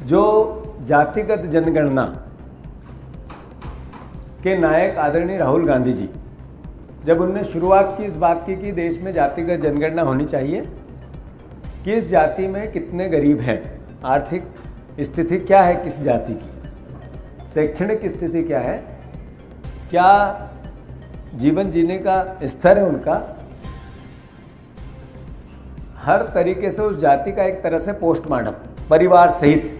जो जातिगत जनगणना के नायक आदरणीय राहुल गांधी जी, जब उनने शुरुआत की इस बात की कि देश में जातिगत जनगणना होनी चाहिए, किस जाति में कितने गरीब हैं, आर्थिक स्थिति क्या है किस जाति की, शैक्षणिक स्थिति क्या है, क्या जीवन जीने का स्तर है उनका, हर तरीके से उस जाति का एक तरह से पोस्टमार्टम परिवार सहित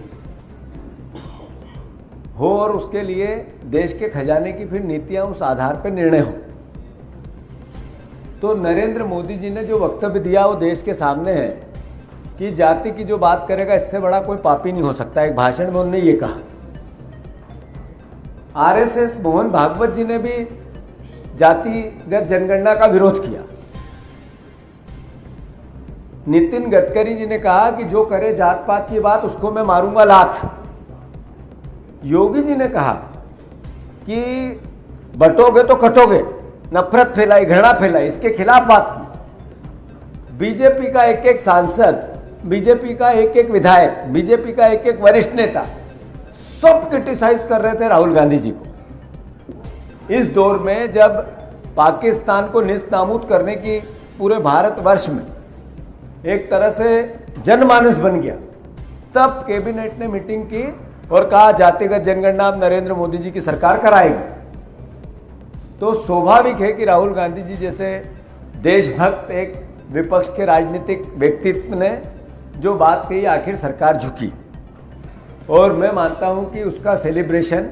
हो और उसके लिए देश के खजाने की फिर नीतियां उस आधार पर निर्णय हो। तो नरेंद्र मोदी जी ने जो वक्तव्य दिया वो देश के सामने है कि जाति की जो बात करेगा इससे बड़ा कोई पापी नहीं हो सकता। एक भाषण में उन्होंने ये कहा। आरएसएस मोहन भागवत जी ने भी जातिगत जनगणना का विरोध किया। नितिन गडकरी जी ने कहा कि जो करे जात पात की बात उसको मैं मारूंगा लात। योगी जी ने कहा कि बटोगे तो कटोगे, नफरत फैलाई, घृणा फैलाई, इसके खिलाफ बात की। बीजेपी का एक एक सांसद, बीजेपी का एक एक विधायक, बीजेपी का एक एक वरिष्ठ नेता सब क्रिटिसाइज कर रहे थे राहुल गांधी जी को। इस दौर में जब पाकिस्तान को निस्तनाबूद करने की पूरे भारतवर्ष में एक तरह से जनमानस बन गया, तब कैबिनेट ने मीटिंग की और कहा जातिगत जनगणना अब नरेंद्र मोदी जी की सरकार कराएगी। तो स्वाभाविक है कि राहुल गांधी जी जैसे देशभक्त एक विपक्ष के राजनीतिक व्यक्तित्व ने जो बात कही, आखिर सरकार झुकी। और मैं मानता हूं कि उसका सेलिब्रेशन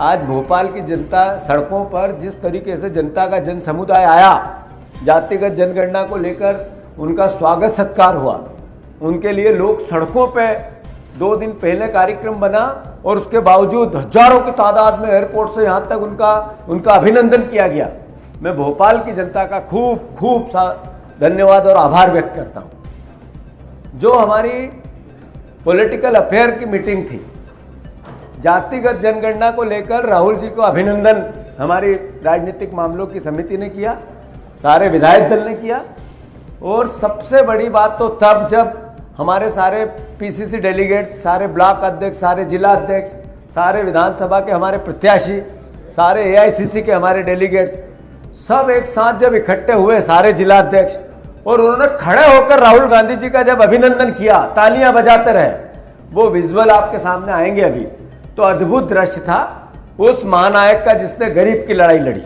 आज भोपाल की जनता सड़कों पर जिस तरीके से जनता का जन समुदाय आया, जातिगत जनगणना को लेकर उनका स्वागत सत्कार हुआ, उनके लिए लोग सड़कों पे 2 दिन पहले कार्यक्रम बना और उसके बावजूद हजारों की तादाद में एयरपोर्ट से यहाँ तक उनका अभिनंदन किया गया। मैं भोपाल की जनता का खूब सा धन्यवाद और आभार व्यक्त करता हूँ। जो हमारी पॉलिटिकल अफेयर की मीटिंग थी, जातिगत जनगणना को लेकर राहुल जी को अभिनंदन हमारी राजनीतिक मामलों की समिति ने किया, सारे विधायक दल ने किया। और सबसे बड़ी बात तो तब जब हमारे सारे पीसीसी डेलीगेट्स, सारे ब्लॉक अध्यक्ष, सारे जिला अध्यक्ष, सारे विधानसभा के हमारे प्रत्याशी, सारे एआईसीसी के हमारे डेलीगेट्स सब एक साथ जब इकट्ठे हुए, सारे जिला अध्यक्ष, और उन्होंने खड़े होकर राहुल गांधी जी का जब अभिनंदन किया, तालियां बजाते रहे, वो विजुअल आपके सामने आएंगे अभी। तो अद्भुत दृश्य था उस महानायक का जिसने गरीब की लड़ाई लड़ी,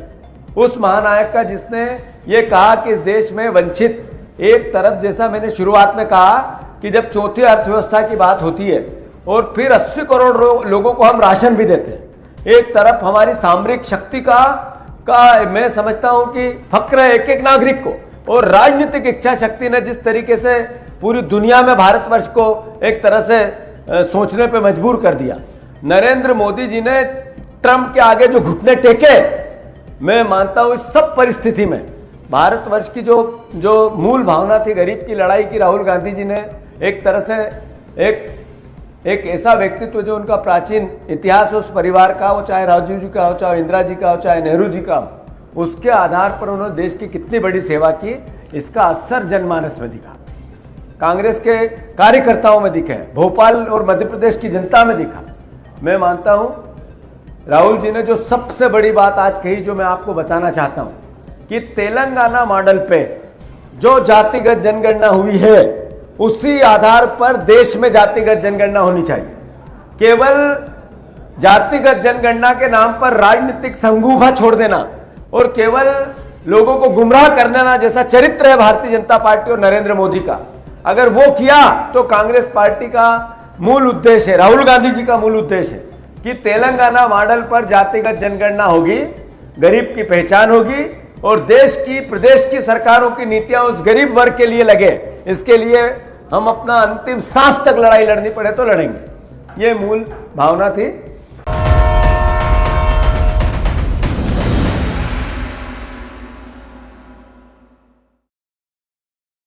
उस महानायक का जिसने ये कहा कि इस देश में वंचित, एक तरफ जैसा मैंने शुरुआत में कहा कि जब चौथी अर्थव्यवस्था की बात होती है और फिर 80 करोड़ लोगों को हम राशन भी देते हैं, एक तरफ हमारी सामरिक शक्ति का मैं समझता हूं कि फक्र है एक एक नागरिक को, और राजनीतिक इच्छा शक्ति ने जिस तरीके से पूरी दुनिया में भारतवर्ष को एक तरह से सोचने पे मजबूर कर दिया। नरेंद्र मोदी जी ने ट्रंप के आगे जो घुटने टेके, मैं मानता हूं इस सब परिस्थिति में भारतवर्ष की जो मूल भावना थी गरीब की लड़ाई की, राहुल गांधी जी ने एक तरह से एक ऐसा व्यक्तित्व जो उनका प्राचीन इतिहास उस परिवार का हो, चाहे राजीव जी का हो, चाहे इंदिरा जी का हो, चाहे नेहरू जी का हो, उसके आधार पर उन्होंने देश की कितनी बड़ी सेवा की, इसका असर जनमानस में दिखा, कांग्रेस के कार्यकर्ताओं में दिखे, भोपाल और मध्य प्रदेश की जनता में दिखा। मैं मानता हूं राहुल जी ने जो सबसे बड़ी बात आज कही, जो मैं आपको बताना चाहता हूं कि तेलंगाना मॉडल पे जो जातिगत जनगणना हुई है उसी आधार पर देश में जातिगत जनगणना होनी चाहिए। केवल जातिगत जनगणना के नाम पर राजनीतिक संगूभा छोड़ देना और केवल लोगों को गुमराह कर देना जैसा चरित्र है भारतीय जनता पार्टी और नरेंद्र मोदी का, अगर वो किया तो कांग्रेस पार्टी का मूल उद्देश्य है, राहुल गांधी जी का मूल उद्देश्य है कि तेलंगाना मॉडल पर जातिगत जनगणना होगी, गरीब की पहचान होगी और देश की प्रदेश की सरकारों की नीतियां उस गरीब वर्ग के लिए लगे, इसके लिए हम अपना अंतिम सांस तक लड़ाई लड़नी पड़े तो लड़ेंगे। ये मूल भावना थी।